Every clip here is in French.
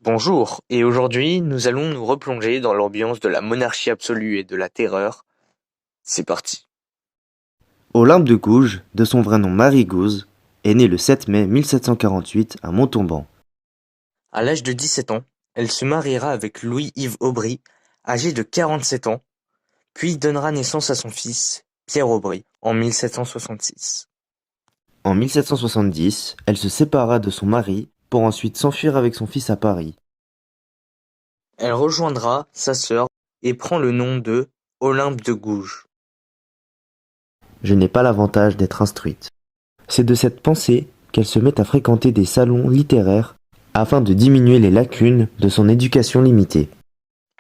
Bonjour, et aujourd'hui nous allons nous replonger dans l'ambiance de la monarchie absolue et de la terreur. C'est parti. Olympe de Gouges, de son vrai nom Marie Gouze, est née le 7 mai 1748 à Montauban. À l'âge de 17 ans, elle se mariera avec Louis-Yves Aubry, âgé de 47 ans, puis donnera naissance à son fils, Pierre Aubry, en 1766. En 1770, elle se sépara de son mari pour ensuite s'enfuir avec son fils à Paris. Elle rejoindra sa sœur et prend le nom de Olympe de Gouges. Je n'ai pas l'avantage d'être instruite. C'est de cette pensée qu'elle se met à fréquenter des salons littéraires afin de diminuer les lacunes de son éducation limitée.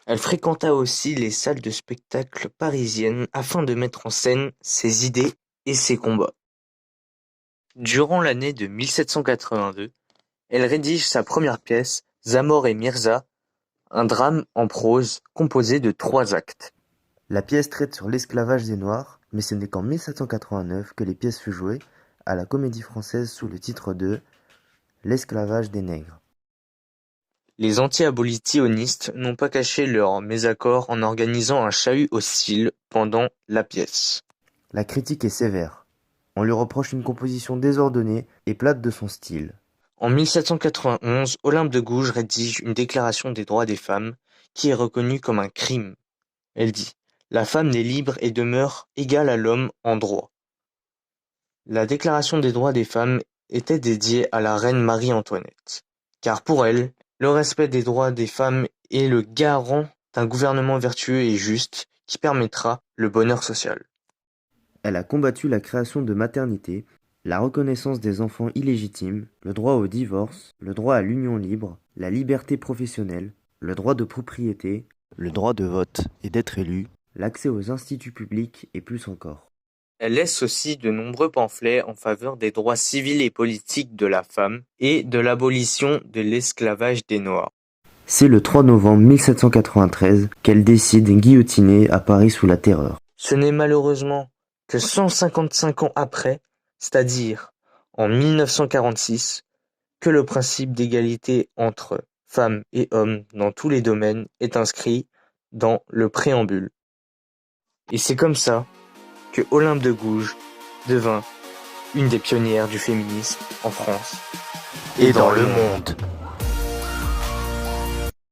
Elle fréquenta aussi les salles de spectacle parisiennes afin de mettre en scène ses idées et ses combats. Durant l'année de 1782, elle rédige sa première pièce, Zamor et Mirza, un drame en prose composé de 3 actes. La pièce traite sur l'esclavage des Noirs, mais ce n'est qu'en 1789 que les pièces furent jouées à la Comédie-Française sous le titre de L'esclavage des Nègres. Les anti-abolitionnistes n'ont pas caché leur mésaccord en organisant un chahut hostile pendant la pièce. La critique est sévère. On lui reproche une composition désordonnée et plate de son style. En 1791, Olympe de Gouges rédige une déclaration des droits des femmes qui est reconnue comme un crime. Elle dit: La femme n'est libre et demeure égale à l'homme en droit. La Déclaration des droits des femmes était dédiée à la reine Marie-Antoinette, car pour elle, le respect des droits des femmes est le garant d'un gouvernement vertueux et juste qui permettra le bonheur social. Elle a combattu la création de maternités, la reconnaissance des enfants illégitimes, le droit au divorce, le droit à l'union libre, la liberté professionnelle, le droit de propriété, le droit de vote et d'être élu, l'accès aux instituts publics et plus encore. Elle laisse aussi de nombreux pamphlets en faveur des droits civils et politiques de la femme et de l'abolition de l'esclavage des Noirs. C'est le 3 novembre 1793 qu'elle décide guillotiner à Paris sous la Terreur. Ce n'est malheureusement que 155 ans après, c'est-à-dire en 1946, que le principe d'égalité entre femmes et hommes dans tous les domaines est inscrit dans le préambule. Et c'est comme ça que Olympe de Gouges devint une des pionnières du féminisme en France et dans le monde.